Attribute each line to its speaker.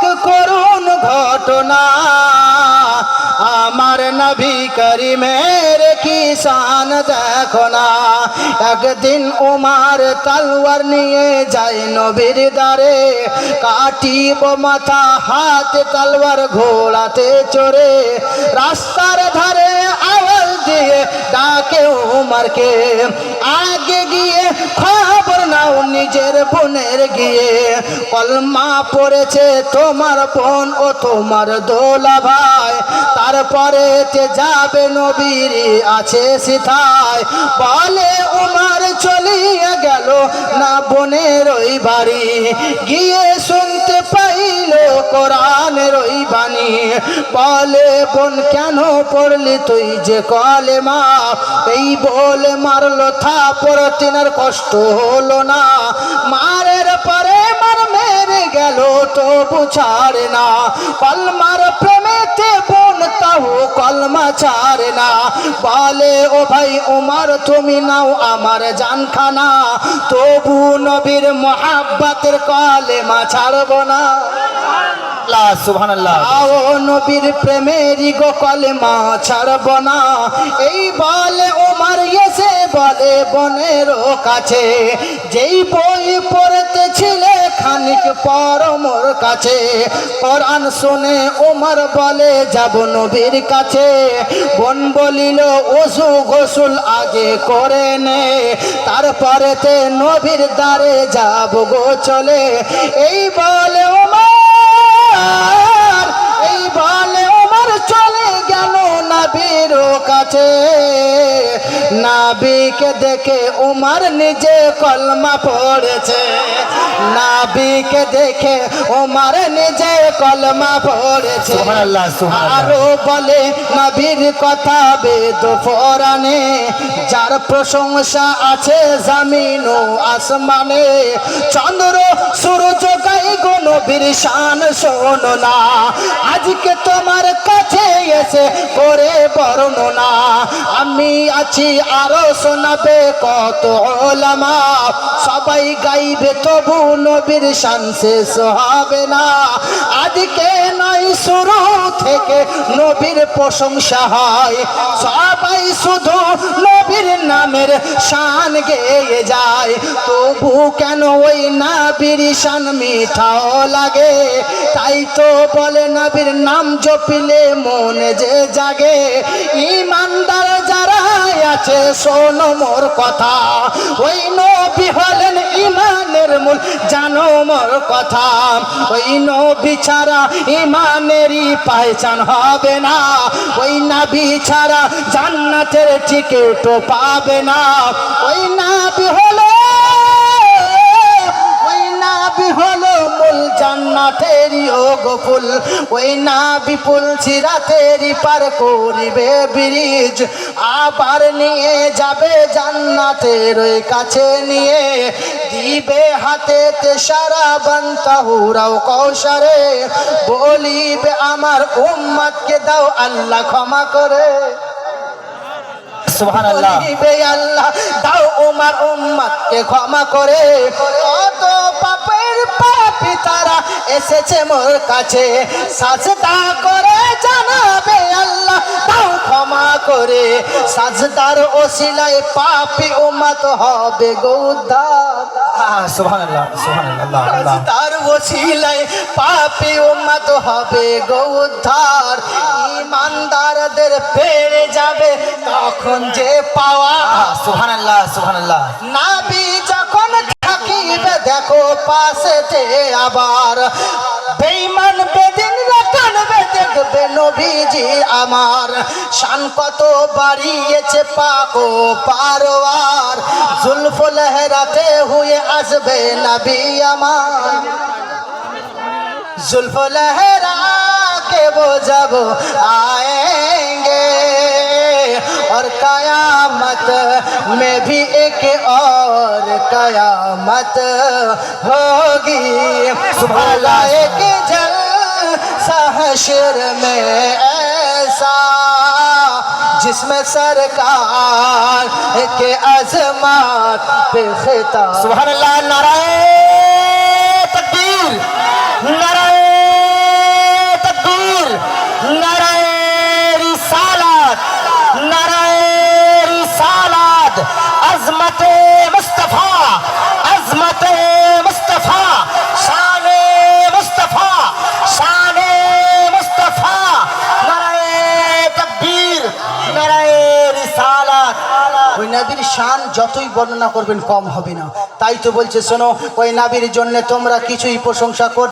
Speaker 1: এক করুণ ঘটনা, আমার নবী করিমের কি শান দেখো না। একদিন উমার তলোয়ার নিয়ে যায় নবীর দ্বারে, কাটিব মাথা হাতে তলোয়ার ঘোড়াতে চড়ে, রাস্তার ধারে আওয়াজ দিয়ে ডাকে উমারকে, আগে গিয়ে খবর নাও নিজের বোনের গিয়ে, কলমা পড়েছে তোমার বোন ও তোমার দোলা ভাই, তারপরে যাবে নবীর আছে সিথায়। বলে উমার চলিয়ে গেল না বোনের ওই বাড়ি, গিয়ে শুনতে পাইল কোরআনের ওই বাণী। বলে বোন কেন পড়লি তুই যে কলেমা, এই বলে মারলো থাপড় তিনার কষ্ট হলো না, মারের পরে মার মেরে গেল তবু ছাড়ে না, কলমার প্রেমেতে বোন তাও কলমা ছাড়ে না। বলে ও ভাই উমার তুমি নাও আমার জানখানা, তবু নবীর মোহাব্বতের কলেমা ছাড়ব না। সুবহানাল্লাহ, নবীর প্রেমেরই গো কলেমা ছাড়ব না। এই বলে ওমর এসে বলে বোনের কাছে, যেই বই পড়তেছিলে খানিক পর মোর কাছে, কোরআন শুনে ওমর বলে যাব নবীর কাছে। বোন বলিল ওযু গোসল আগে করে নে, তারপরেতে নবীর দ্বারে যাব গো চলে। এই বলে ওমর, এই বলে ওমর চলে গেল নবীর কাছে, নবীকে দেখে ওমর নিজে কলমা পড়েছে, নবীকে দেখে ওমর নিজে কলমা পড়েছে। সুবহানাল্লাহ, সুবহানাল্লাহ। আরো বলে নবীর কথা বেদ পুরাণে, যার প্রশংসা আছে জমিন ও আসমানে, চন্দ্র সূর্য গাই গো নবীর শান শোনো না, আজকে তোমার কাছে এসে করে বর্ণনা। আমি আছি আরো শোনাবে কত ওলামা, সবাই গাইবে তবু নবীর শান শেষ হবে না। আজকে নয় শুরু থেকে নবীর প্রশংসা হয়, সবাই শুধু নবীর নামের শান গেয়ে যায়, তবু কেন ওই নবীর শান মিঠাও লাগে। তাই তো বলে নবীর নাম জপিলে মনে যে জাগে, ইমানদার যারা আছে শোনো মোর কথা, ওই নবী হলেন ইমানের মূল জানো মোর কথা, ওই নবী ছাড়া ইমানেরই পহচান হবে না, ওই নবী ছাড়া জান্নাতের টিকিট পাবে না। ওই নবী হলো, ওই নবী হলো মূল জান্নাতেরই ফুল, ওই নবী পুল সিরাতেরই পার করিবে ব্রিজ, আবার নিয়ে যাবে জান্নাতের ওই কাছে নিয়ে, দিবে হাতে সারা বান্তাহুরাও কৌশরে, বলিবে আমার উম্মতকে দাও আল্লাহ ক্ষমা করে। সুবহানাল্লাহ, বলিবে আল্লাহ দাও উমার উম্মতকে ক্ষমা করে। কত পাপের পাপী তারা এসেছে মোর কাছে, সাজদা করে জানাবে আল্লাহ দাও ক্ষমা করে, সাজদার ওসিলায় পাপী উম্মত হবে গো উদ্ধার। সুবহানাল্লাহ, সুবহানাল্লাহ, সাজদার ওসিলায় পাপী উম্মত হবে গো উদ্ধার, ইমানদারদের পেয়ে যাবে তখন যে পাওয়া। সুবহানাল্লাহ, সুবহানাল্লাহ। নবী যখন থাকিবে দেখো পাশেতে আবার, বেঈমান বেদিনরা কানবে দেখবে নবীজি আমার, শান কত বাড়িয়েছে পাক ও পারওয়ার, জুলফ লহরাতে হুয়ে আসবে নবী আমার, जुल्फ लहरा के वो जब आएंगे, और कयामत में भी एक और कयामत होगी, भला एक जलसा हश्र में ऐसा, जिसमें सरकार के अज़मत पे खिताब। सुभान अल्लाह, नाराए तकबीर, नाराए ওই নবীর শান যতই বর্ণনা করবেন কম হবে না। তাই তো বলছে শোনো, ওই নবীর জন্য তোমরা কিছুই প্রশংসা কর